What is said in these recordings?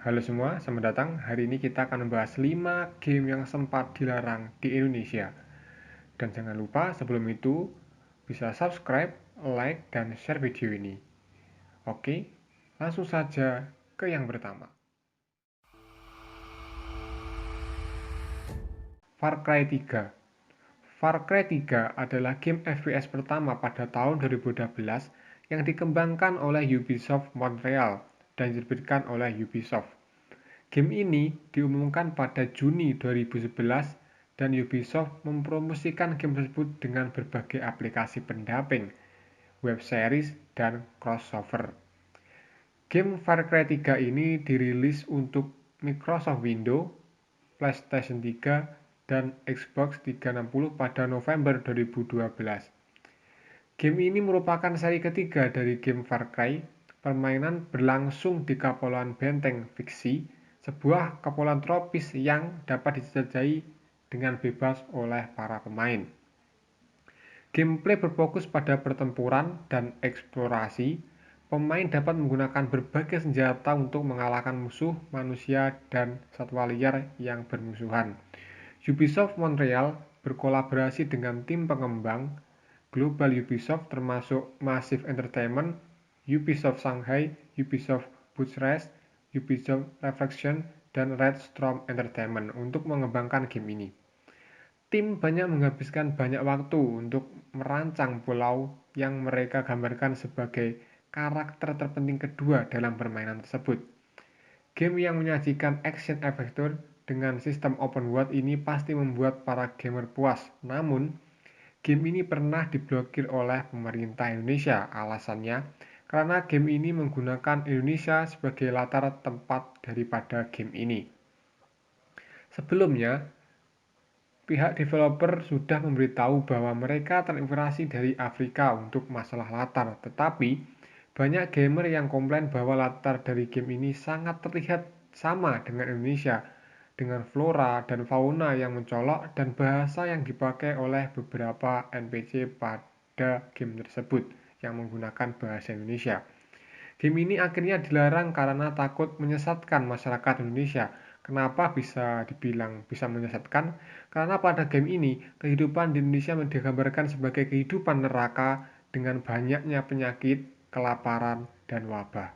Halo semua, selamat datang. Hari ini kita akan membahas 5 game yang sempat dilarang di Indonesia. Dan jangan lupa sebelum itu bisa subscribe, like, dan share video ini. Oke, langsung saja ke yang pertama. Far Cry 3. Far Cry 3 adalah game FPS pertama pada tahun 2012 yang dikembangkan oleh Ubisoft Montreal dan diterbitkan oleh Ubisoft. Game ini diumumkan pada Juni 2011 dan Ubisoft mempromosikan game tersebut dengan berbagai aplikasi pendamping, web series, dan crossover. Game Far Cry 3 ini dirilis untuk Microsoft Windows, PlayStation 3, dan Xbox 360 pada November 2012. Game ini merupakan seri ketiga dari game Far Cry. Permainan berlangsung di Kepulauan Benteng Fiksi, sebuah kepulauan tropis yang dapat dijelajahi dengan bebas oleh para pemain. Gameplay berfokus pada pertempuran dan eksplorasi. Pemain dapat menggunakan berbagai senjata untuk mengalahkan musuh, manusia, dan satwa liar yang bermusuhan. Ubisoft Montreal berkolaborasi dengan tim pengembang Global Ubisoft termasuk Massive Entertainment, Ubisoft Shanghai, Ubisoft Bucharest, Ubisoft Reflection, dan Red Storm Entertainment untuk mengembangkan game ini. Tim banyak menghabiskan banyak waktu untuk merancang pulau yang mereka gambarkan sebagai karakter terpenting kedua dalam permainan tersebut. Game yang menyajikan action adventure dengan sistem open world ini pasti membuat para gamer puas. Namun, game ini pernah diblokir oleh pemerintah Indonesia. Alasannya, karena game ini menggunakan Indonesia sebagai latar tempat daripada game ini. Sebelumnya, pihak developer sudah memberitahu bahwa mereka terinspirasi dari Afrika untuk masalah latar, tetapi banyak gamer yang komplain bahwa latar dari game ini sangat terlihat sama dengan Indonesia, dengan flora dan fauna yang mencolok dan bahasa yang dipakai oleh beberapa NPC pada game tersebut yang menggunakan bahasa Indonesia. Game ini akhirnya dilarang karena takut menyesatkan masyarakat Indonesia. Kenapa bisa dibilang bisa menyesatkan? Karena pada game ini, kehidupan di Indonesia digambarkan sebagai kehidupan neraka dengan banyaknya penyakit, kelaparan, dan wabah.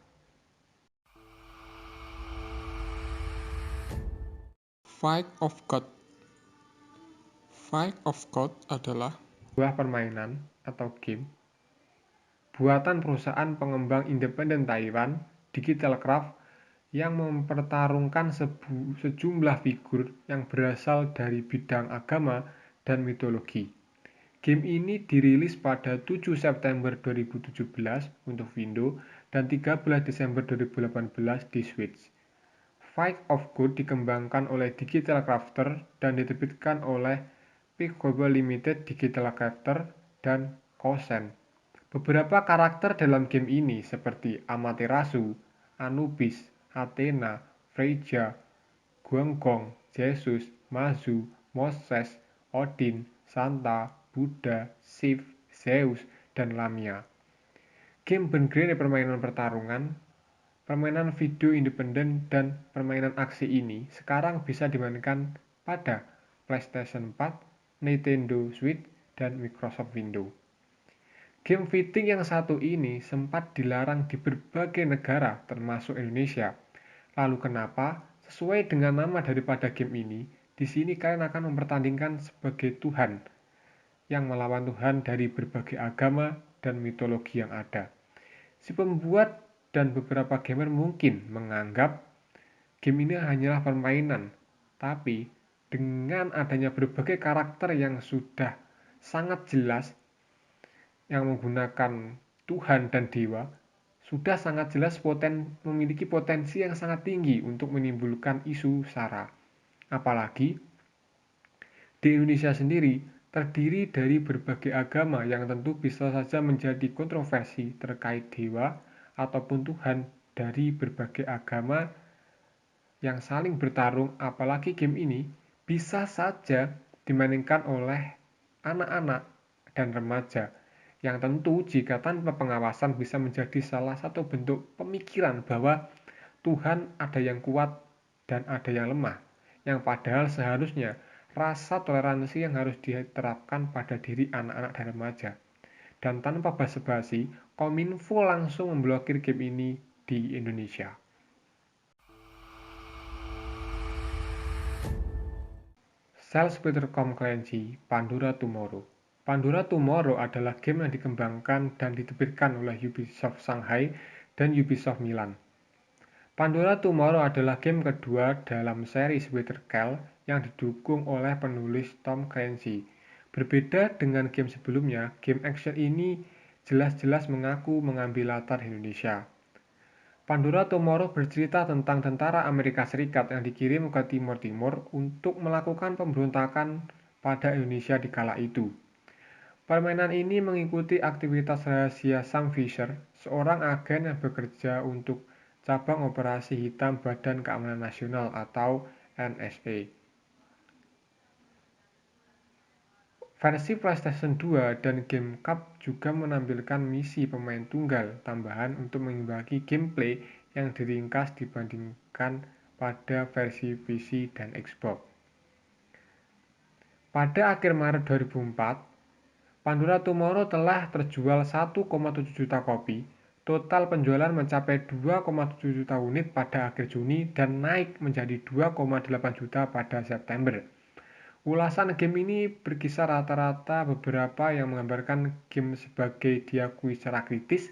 Fight of God. Fight of God adalah sebuah permainan atau game buatan perusahaan pengembang independen Taiwan, Digital Craft, yang mempertarungkan sejumlah figur yang berasal dari bidang agama dan mitologi. Game ini dirilis pada 7 September 2017 untuk Windows dan 13 Desember 2018 di Switch. Fight of God dikembangkan oleh Digital Crafter dan diterbitkan oleh Peak Global Limited, Digital Crafter, dan Kosen. Beberapa karakter dalam game ini seperti Amaterasu, Anubis, Athena, Freyja, Guanggong, Zeus, Mazu, Moses, Odin, Santa, Buddha, Sif, Zeus, dan Lamia. Game bergenre permainan pertarungan, permainan video independen, dan permainan aksi ini sekarang bisa dimainkan pada PlayStation 4, Nintendo Switch, dan Microsoft Windows. Game fighting yang satu ini sempat dilarang di berbagai negara termasuk Indonesia. Lalu kenapa? Sesuai dengan nama daripada game ini, di sini kalian akan mempertandingkan sebagai Tuhan yang melawan Tuhan dari berbagai agama dan mitologi yang ada. Si pembuat dan beberapa gamer mungkin menganggap game ini hanyalah permainan, tapi dengan adanya berbagai karakter yang sudah sangat jelas yang menggunakan Tuhan dan dewa, sudah sangat jelas memiliki potensi yang sangat tinggi untuk menimbulkan isu SARA. Apalagi di Indonesia sendiri terdiri dari berbagai agama yang tentu bisa saja menjadi kontroversi terkait dewa ataupun Tuhan dari berbagai agama yang saling bertarung. Apalagi game ini bisa saja dimainkan oleh anak-anak dan remaja yang tentu jika tanpa pengawasan bisa menjadi salah satu bentuk pemikiran bahwa Tuhan ada yang kuat dan ada yang lemah, yang padahal seharusnya rasa toleransi yang harus diterapkan pada diri anak-anak dan remaja. Dan tanpa basa-basi, Kominfo langsung memblokir game ini di Indonesia. Cell Splitter Com Clancy, Pandora Tomorrow. Pandora Tomorrow adalah game yang dikembangkan dan diterbitkan oleh Ubisoft Shanghai dan Ubisoft Milan. Pandora Tomorrow adalah game kedua dalam seri Splinter Cell yang didukung oleh penulis Tom Clancy. Berbeda dengan game sebelumnya, game action ini jelas-jelas mengaku mengambil latar Indonesia. Pandora Tomorrow bercerita tentang tentara Amerika Serikat yang dikirim ke Timur Timur untuk melakukan pemberontakan pada Indonesia di kala itu. Permainan ini mengikuti aktivitas rahasia Sam Fisher, seorang agen yang bekerja untuk Cabang Operasi Hitam Badan Keamanan Nasional atau NSA. Versi PlayStation 2 dan GameCube juga menampilkan misi pemain tunggal tambahan untuk mengimbangi gameplay yang diringkas dibandingkan pada versi PC dan Xbox. Pada akhir Maret 2004, Pandora Tomorrow telah terjual 1,7 juta kopi. Total penjualan mencapai 2,7 juta unit pada akhir Juni dan naik menjadi 2,8 juta pada September. Ulasan game ini berkisar rata-rata beberapa yang menggambarkan game sebagai diakui secara kritis,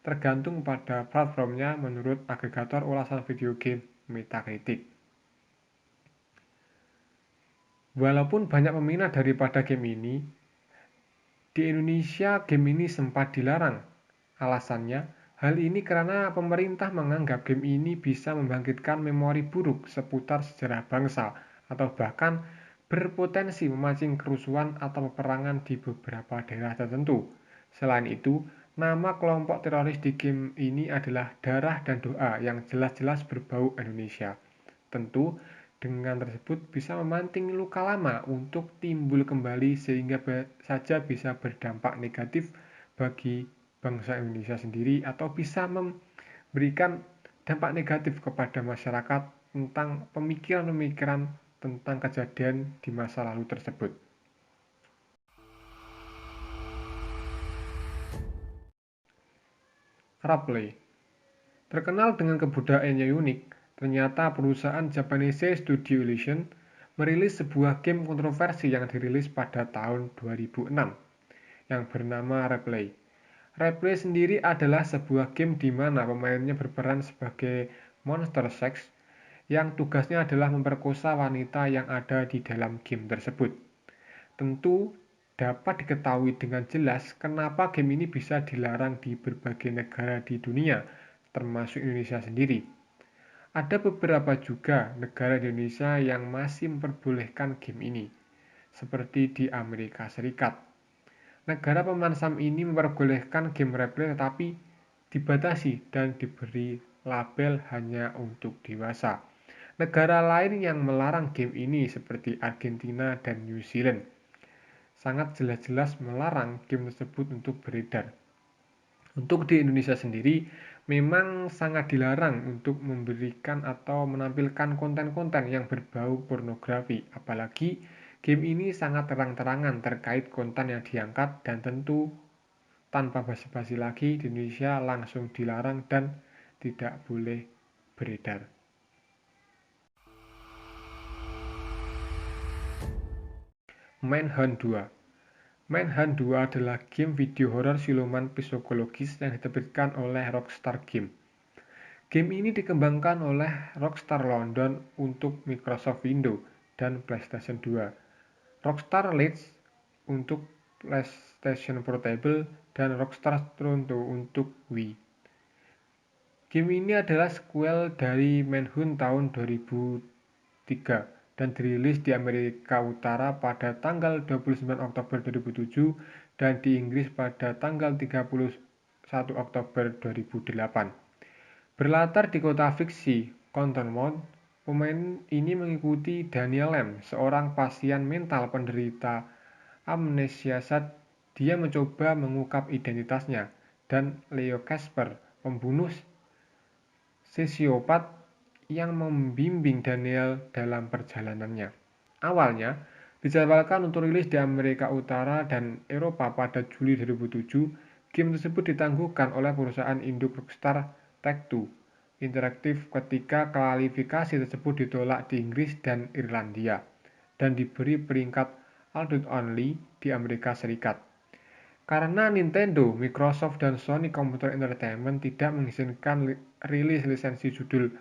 tergantung pada platformnya menurut agregator ulasan video game Metacritic. Walaupun banyak peminat daripada game ini, di Indonesia game ini sempat dilarang. Alasannya, hal ini karena pemerintah menganggap game ini bisa membangkitkan memori buruk seputar sejarah bangsa atau bahkan berpotensi memancing kerusuhan atau peperangan di beberapa daerah tertentu. Selain itu, nama kelompok teroris di game ini adalah Darah dan Doa yang jelas-jelas berbau Indonesia. Tentu, dengan tersebut bisa memantik luka lama untuk timbul kembali sehingga saja bisa berdampak negatif bagi bangsa Indonesia sendiri atau bisa memberikan dampak negatif kepada masyarakat tentang pemikiran-pemikiran tentang kejadian di masa lalu tersebut. Rapley terkenal dengan kebudayaannya unik, ternyata perusahaan Japanese Studio Illusion merilis sebuah game kontroversi yang dirilis pada tahun 2006 yang bernama Rapley. Rapley sendiri adalah sebuah game di mana pemainnya berperan sebagai monster sex yang tugasnya adalah memperkosa wanita yang ada di dalam game tersebut. Tentu dapat diketahui dengan jelas kenapa game ini bisa dilarang di berbagai negara di dunia, termasuk Indonesia sendiri. Ada beberapa juga negara di Indonesia yang masih memperbolehkan game ini, seperti di Amerika Serikat. Negara pemeran SAM ini memperbolehkan game Rapley tetapi dibatasi dan diberi label hanya untuk dewasa. Negara lain yang melarang game ini seperti Argentina dan New Zealand sangat jelas-jelas melarang game tersebut untuk beredar. Untuk di Indonesia sendiri memang sangat dilarang untuk memberikan atau menampilkan konten-konten yang berbau pornografi, apalagi game ini sangat terang-terangan terkait konten yang diangkat dan tentu tanpa basa-basi lagi di Indonesia langsung dilarang dan tidak boleh beredar. Manhunt 2. Manhunt 2 adalah game video horor siluman psikologis yang diterbitkan oleh Rockstar Games. Game ini dikembangkan oleh Rockstar London untuk Microsoft Windows dan PlayStation 2, Rockstar Leeds untuk PlayStation Portable, dan Rockstar Toronto untuk Wii. Game ini adalah sequel dari Manhunt tahun 2003 dan dirilis di Amerika Utara pada tanggal 29 Oktober 2007 dan di Inggris pada tanggal 31 Oktober 2008. Berlatar di kota fiksi Cottonmouth, pemain ini mengikuti Daniel Lam, seorang pasien mental penderita amnesia saat dia mencoba mengungkap identitasnya, dan Leo Casper, pembunuh sosiopat yang membimbing Daniel dalam perjalanannya. Awalnya, dijadwalkan untuk rilis di Amerika Utara dan Eropa pada Juli 2007, game tersebut ditangguhkan oleh perusahaan induk Rockstar Take-Two Interactive ketika kualifikasi tersebut ditolak di Inggris dan Irlandia, dan diberi peringkat Adult Only di Amerika Serikat. Karena Nintendo, Microsoft, dan Sony Computer Entertainment tidak mengizinkan rilis lisensi judul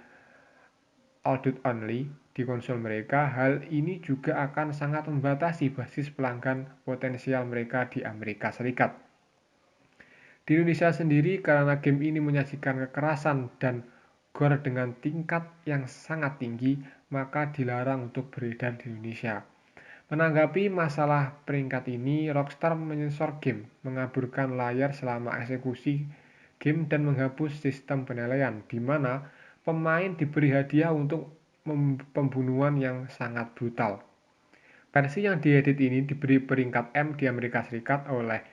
Adult Only di konsol mereka, hal ini juga akan sangat membatasi basis pelanggan potensial mereka di Amerika Serikat. Di Indonesia sendiri, karena game ini menyajikan kekerasan dan gore dengan tingkat yang sangat tinggi, maka dilarang untuk beredar di Indonesia. Menanggapi masalah peringkat ini, Rockstar menyensor game, mengaburkan layar selama eksekusi game, dan menghapus sistem penilaian, di mana pemain diberi hadiah untuk pembunuhan yang sangat brutal. Versi yang diedit ini diberi peringkat M di Amerika Serikat oleh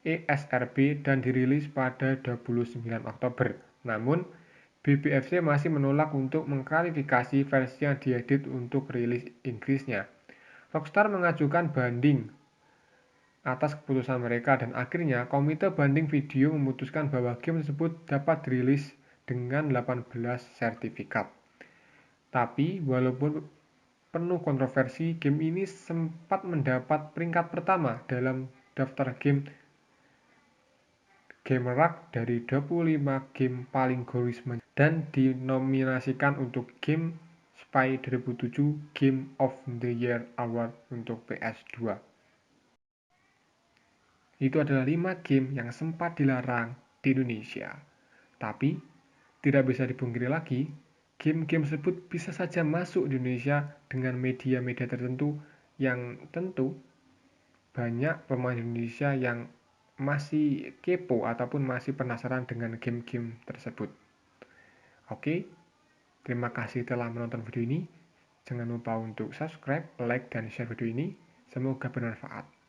ESRB dan dirilis pada 29 Oktober. Namun, BBFC masih menolak untuk mengklarifikasi versi yang diedit untuk rilis Inggrisnya. Rockstar mengajukan banding atas keputusan mereka, dan akhirnya Komite Banding Video memutuskan bahwa game tersebut dapat dirilis dengan 18 sertifikat. Tapi, walaupun penuh kontroversi, game ini sempat mendapat peringkat pertama dalam daftar game Gamerag dari 25 game paling goris dan dinominasikan untuk Game Spy 2007 Game of the Year Award untuk PS2. Itu adalah 5 game yang sempat dilarang di Indonesia. Tapi, tidak bisa dipungkiri lagi, game-game tersebut bisa saja masuk di Indonesia dengan media-media tertentu yang tentu banyak pemain Indonesia yang masih kepo ataupun masih penasaran dengan game-game tersebut. Oke, terima kasih telah menonton video ini. Jangan lupa untuk subscribe, like, dan share video ini. Semoga bermanfaat.